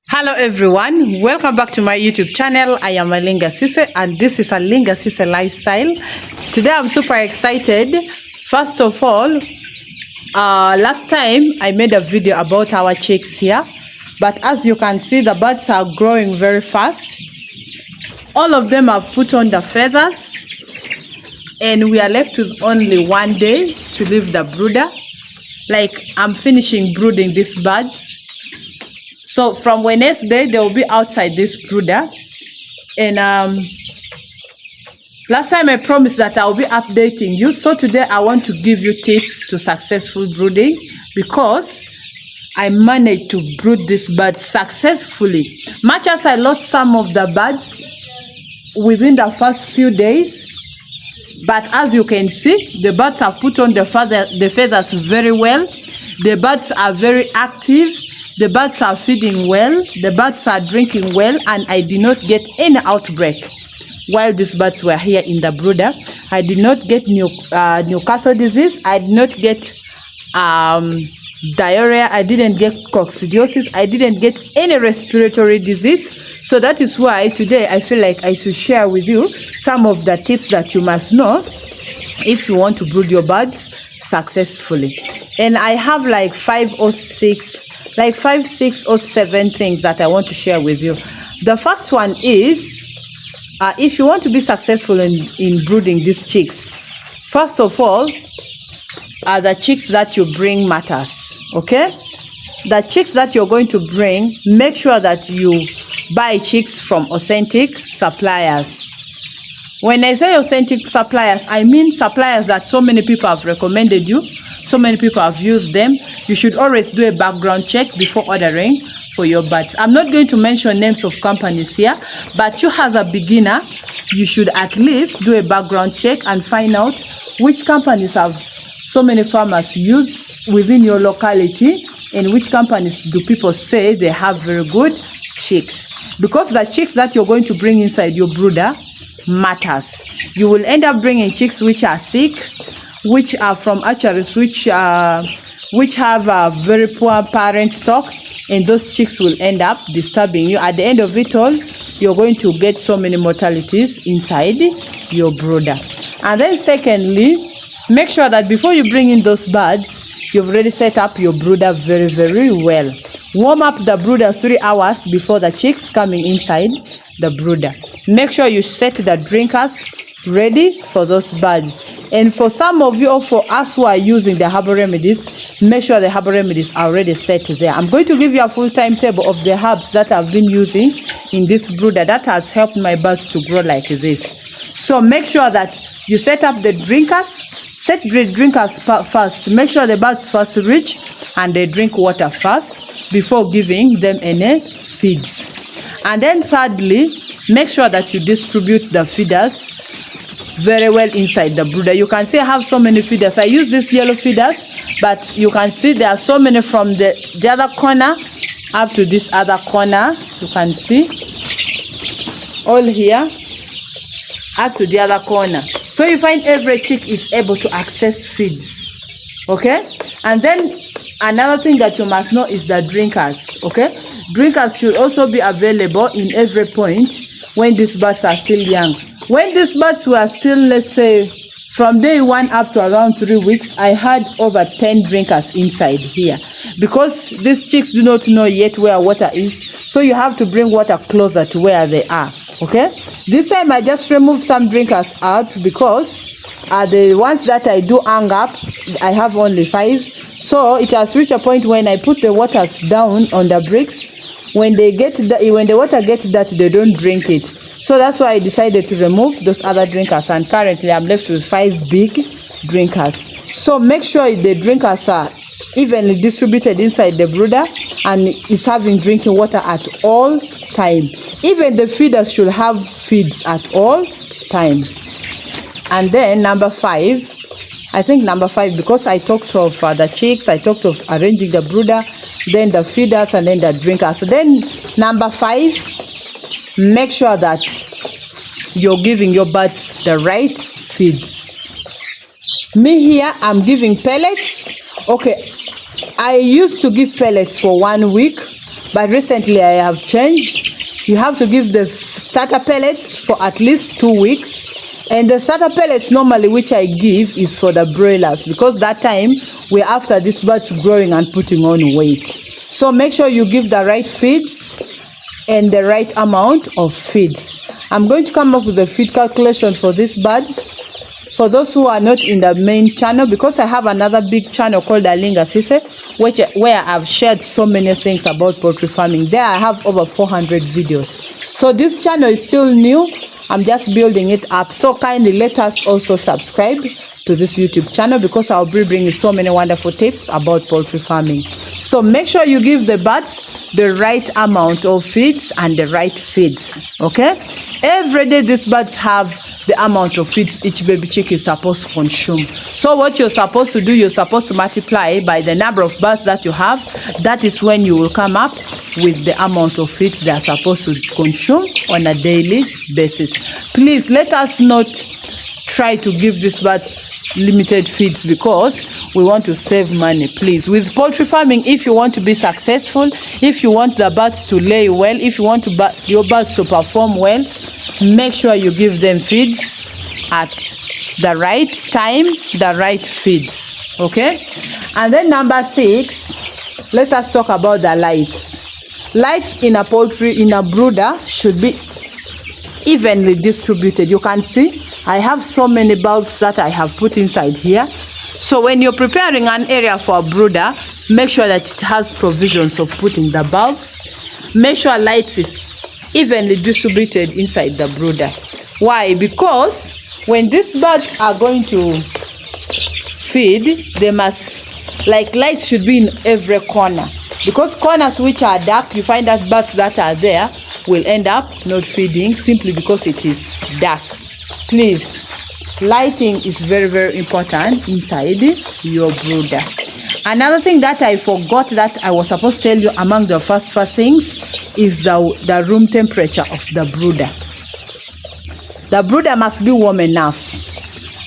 Hello everyone, welcome back to my YouTube channel. I am Alinga Sise and this is Alinga Sise Lifestyle. Today I'm super excited. First of all, last time I made a video about our chicks here, but as you can see the birds are growing very fast. All of them have put on the feathers and we are left with only one day to leave the brooder. Like I'm finishing brooding these birds. So from Wednesday, they will be outside this brooder. And last time I promised that I will be updating you. So today I want to give you tips to successful brooding because I managed to brood this bird successfully. Much as I lost some of the birds within the first few days, but as you can see, the birds have put on the feathers very well. The birds are very active. The birds are feeding well, the birds are drinking well, and I did not get any outbreak while these birds were here in the brooder. I did not get Newcastle disease, I did not get diarrhea, I didn't get coccidiosis, I didn't get any respiratory disease. So that is why today I feel like I should share with you some of the tips that you must know if you want to brood your birds successfully. And I have like 5, 6 or 7 things that I want to share with you. The first one is, if you want to be successful in brooding these chicks, first of all, the chicks that you bring matters, okay? The chicks that you're going to bring, make sure that you buy chicks from authentic suppliers. When I say authentic suppliers, I mean suppliers that so many people have recommended you. So many people have used them. You should always do a background check before ordering for your birds. I'm not going to mention names of companies here, but you as a beginner, you should at least do a background check and find out which companies have so many farmers used within your locality and which companies do people say they have very good chicks. Because the chicks that you're going to bring inside your brooder matters. You will end up bringing chicks which are sick, which are from hatcheries which have a very poor parent stock, and those chicks will end up disturbing you. At the end of it all, you're going to get so many mortalities inside your brooder. And then secondly, make sure that before you bring in those birds, you've already set up your brooder very, very well. Warm up the brooder 3 hours before the chicks coming inside the brooder. Make sure you set the drinkers ready for those birds. And for some of you or for us who are using the herbal remedies, make sure the herbal remedies are already set there. I'm going to give you a full timetable of the herbs that I've been using in this brooder that has helped my birds to grow like this. So make sure that you set up the drinkers. Set the drinkers first. Make sure the birds first reach and they drink water first before giving them any feeds. And then thirdly, make sure that you distribute the feeders very well inside the brooder. You can see I have so many feeders. I use these yellow feeders, but you can see there are so many from the other corner up to this other corner. You can see all here up to the other corner. So you find every chick is able to access feeds, okay? And then another thing that you must know is the drinkers, okay? Drinkers should also be available in every point when these birds are still young. When these birds were still, let's say, from day 1 up to around 3 weeks, I had over 10 drinkers inside here. Because these chicks do not know yet where water is, so you have to bring water closer to where they are, okay? This time I just removed some drinkers out because the ones that I do hang up, I have only 5. So it has reached a point when I put the waters down on the bricks, when the water gets dirty, they don't drink it. So that's why I decided to remove those other drinkers, and currently I'm left with 5 big drinkers. So make sure the drinkers are evenly distributed inside the brooder and is having drinking water at all time. Even the feeders should have feeds at all time. And then number 5, I think number 5, because I talked of the chicks, I talked of arranging the brooder, then the feeders, and then the drinkers. Then number 5, make sure that you're giving your birds the right feeds. Me here, I'm giving pellets. Okay, I used to give pellets for 1 week. but recently I have changed. You have to give the starter pellets for at least 2 weeks. And the starter pellets normally which I give is for the broilers, because that time we're after these birds growing and putting on weight. So make sure you give the right feeds and the right amount of feeds. I'm going to come up with a feed calculation for these birds. For those who are not in the main channel, because I have another big channel called Alinga Sise, where I've shared so many things about poultry farming. There I have over 400 videos. So this channel is still new. I'm just building it up. So kindly let us also subscribe to this YouTube channel, because I'll be bringing so many wonderful tips about poultry farming. So make sure you give the birds the right amount of feeds and the right feeds. Okay? Every day these birds have the amount of feeds each baby chick is supposed to consume. So what you're supposed to do, you're supposed to multiply by the number of birds that you have. That is when you will come up with the amount of feeds they are supposed to consume on a daily basis. Please let us not try to give these birds limited feeds, because we want to save money. Please, with poultry farming, if you want to be successful, if you want the birds to lay well, if you want your birds to perform well, make sure you give them feeds at the right time, the right feeds. Okay? And then number 6, let us talk about the lights. Lights in a poultry, in a brooder, should be evenly distributed. You can see I have so many bulbs that I have put inside here. So when you're preparing an area for a brooder, make sure that it has provisions of putting the bulbs. Make sure lights is evenly distributed inside the brooder. Why? Because when these birds are going to feed, they must, like, lights should be in every corner, because corners which are dark, you find that birds that are there will end up not feeding simply because it is dark. Please, lighting is very, very important inside your brooder. Another thing that I forgot that I was supposed to tell you among the first things is the room temperature of the brooder. The brooder must be warm enough.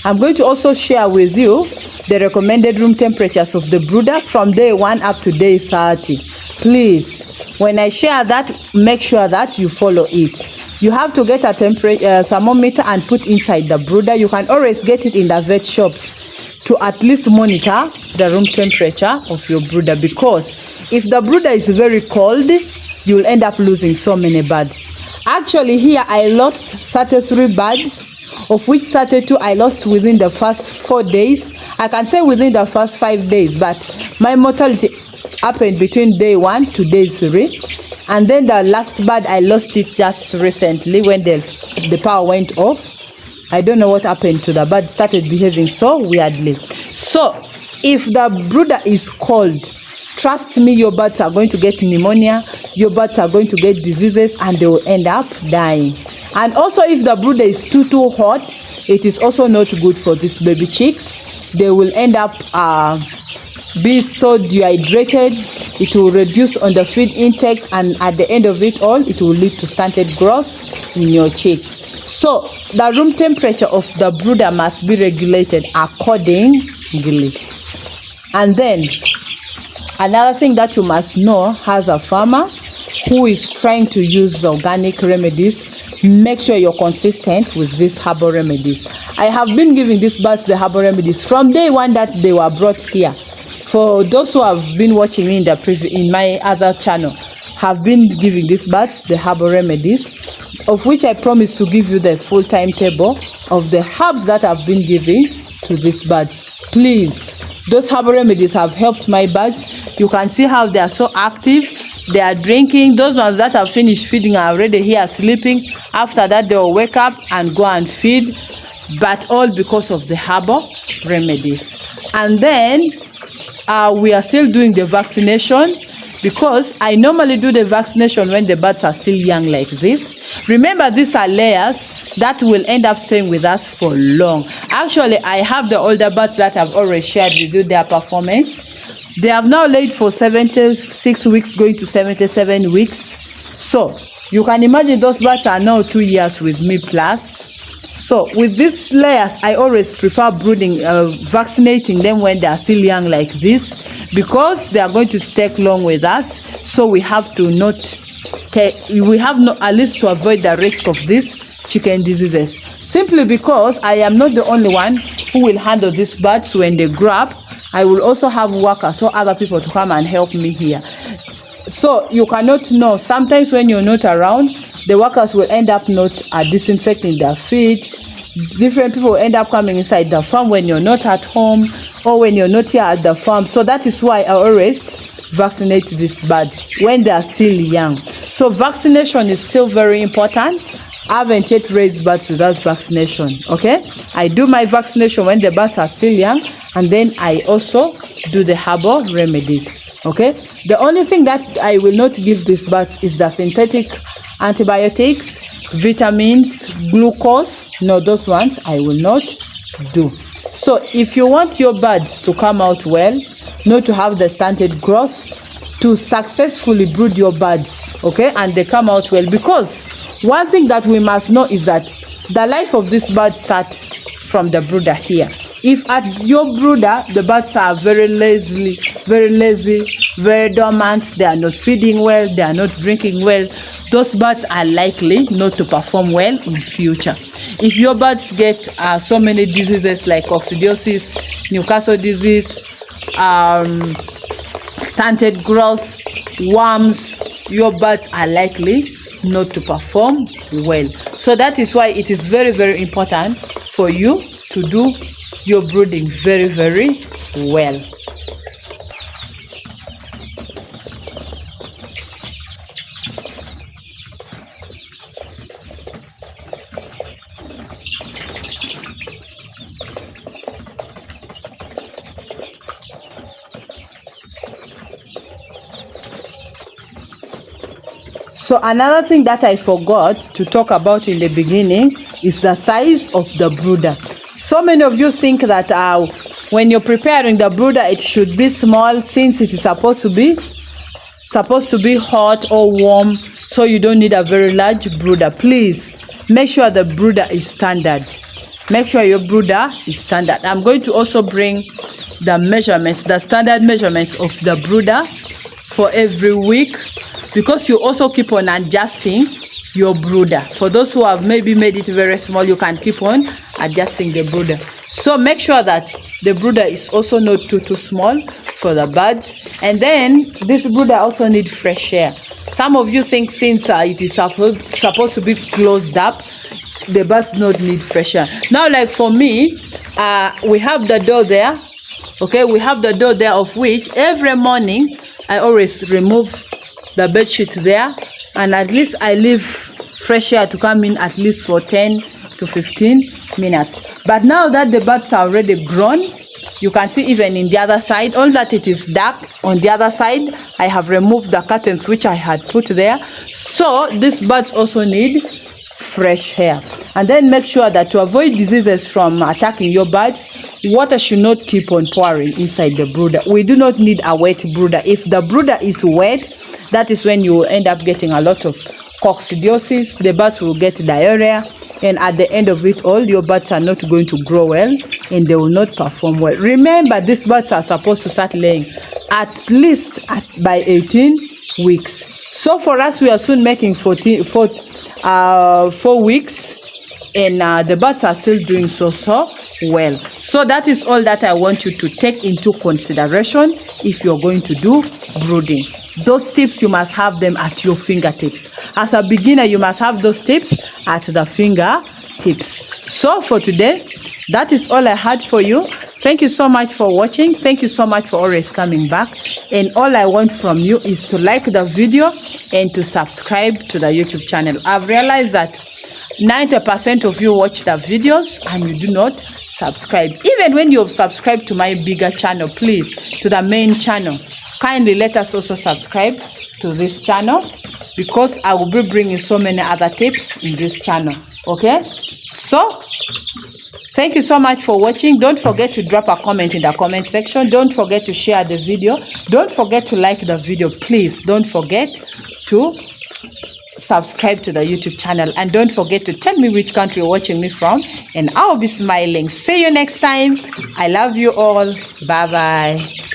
I'm going to also share with you the recommended room temperatures of the brooder from day 1 up to day 30. Please, when I share that, make sure that you follow it. You have to get a thermometer and put inside the brooder. You can always get it in the vet shops to at least monitor the room temperature of your brooder, because if the brooder is very cold, you'll end up losing so many birds. Actually, here I lost 33 birds, of which 32 I lost within the first 4 days. I can say within the first 5 days, but my mortality happened between day 1 to day 3. And then the last bird, I lost it just recently when the power went off. I don't know what happened to the bird. It started behaving so weirdly. So if the brooder is cold, trust me, your birds are going to get pneumonia, your birds are going to get diseases, and they will end up dying. And also, if the brooder is too hot, it is also not good for these baby chicks. They will end up be so dehydrated. It will reduce on the feed intake, and at the end of it all, it will lead to stunted growth in your chicks. So the room temperature of the brooder must be regulated accordingly. And then another thing that you must know as a farmer who is trying to use organic remedies, make sure you're consistent with these herbal remedies. I have been giving these birds the herbal remedies from day 1 that they were brought here. For those who have been watching me in my other channel, have been giving these birds the herbal remedies, of which I promise to give you the full timetable of the herbs that I've been giving to these birds. Please, those herbal remedies have helped my birds. You can see how they are so active. They are drinking. Those ones that have finished feeding are already here sleeping. After that, they will wake up and go and feed, but all because of the herbal remedies. And then we are still doing the vaccination, because I normally do the vaccination when the birds are still young like this. Remember, these are layers that will end up staying with us for long. Actually, I have the older birds that I've already shared with you their performance. They have now laid for 76 weeks, going to 77 weeks. So you can imagine those birds are now 2 years with me plus. So with these layers, I always prefer brooding, vaccinating them when they are still young like this, because they are going to take long with us. So we have to at least to avoid the risk of these chicken diseases. Simply because I am not the only one who will handle these birds when they grow up. I will also have workers or other people to come and help me here. So you cannot know. Sometimes when you're not around, the workers will end up not disinfecting their feed. Different people will end up coming inside the farm when you're not at home or when you're not here at the farm. So that is why I always vaccinate these birds when they are still young. So vaccination is still very important. I haven't yet raised birds without vaccination. Okay, I do my vaccination when the birds are still young, and then I also do the herbal remedies. Okay, the only thing that I will not give these birds is the synthetic antibiotics, vitamins, glucose. No, those ones I will not do. So if you want your birds to come out well, not to have the stunted growth, to successfully brood your birds, okay, and they come out well, because one thing that we must know is that the life of this bird starts from the brooder here. If at your brooder the birds are very lazy, very dormant, they are not feeding well, they are not drinking well, those birds are likely not to perform well in future. If your birds get so many diseases like coccidiosis, Newcastle disease, stunted growth, worms, your birds are likely not to perform well. So that is why it is very, very important for you to do your brooding very, very well. So another thing that I forgot to talk about in the beginning is the size of the brooder. So many of you think that when you're preparing the brooder, it should be small, since it is supposed to be hot or warm, so you don't need a very large brooder. Please make sure the brooder is standard. Make sure your brooder is standard. I'm going to also bring the measurements, the standard measurements of the brooder for every week, because you also keep on adjusting your brooder. For those who have maybe made it very small, you can keep on adjusting the brooder. So make sure that the brooder is also not too small for the birds. And then this brooder also needs fresh air. Some of you think since it is supposed to be closed up, the birds don't need fresh air. Now, like for me, we have the door there. Okay, we have the door there, of which every morning I always remove the bed sheet there, and at least I leave fresh air to come in at least for 10 to 15 minutes. But now that the birds are already grown, you can see even in the other side, all that it is dark on the other side, I have removed the curtains which I had put there. So these birds also need fresh air. And then make sure that to avoid diseases from attacking your birds, water should not keep on pouring inside the brooder. We do not need a wet brooder. If the brooder is wet, that is when you will end up getting a lot of coccidiosis. The birds will get diarrhea, and at the end of it all, your birds are not going to grow well and they will not perform well. Remember, these birds are supposed to start laying at least by 18 weeks. So for us, we are soon making 4 weeks, and the birds are still doing so well. So that is all that I want you to take into consideration if you're going to do brooding. Those tips, you must have them at your fingertips. As a beginner, you must have those tips at the fingertips. So for today, that is all I had for you. Thank you so much for watching. Thank you so much for always coming back. And all I want from you is to like the video and to subscribe to the YouTube channel. I've realized that 90% of you watch the videos and you do not subscribe. Even when you have subscribed to my bigger channel, please, to the main channel, kindly let us also subscribe to this channel, because I will be bringing so many other tips in this channel. Okay, so thank you so much for watching. Don't forget to drop a comment in the comment section. Don't forget to share the video. Don't forget to like the video. Please don't forget to subscribe to the YouTube channel, and don't forget to tell me which country you're watching me from, and I'll be smiling. See you next time. I love you all. Bye bye.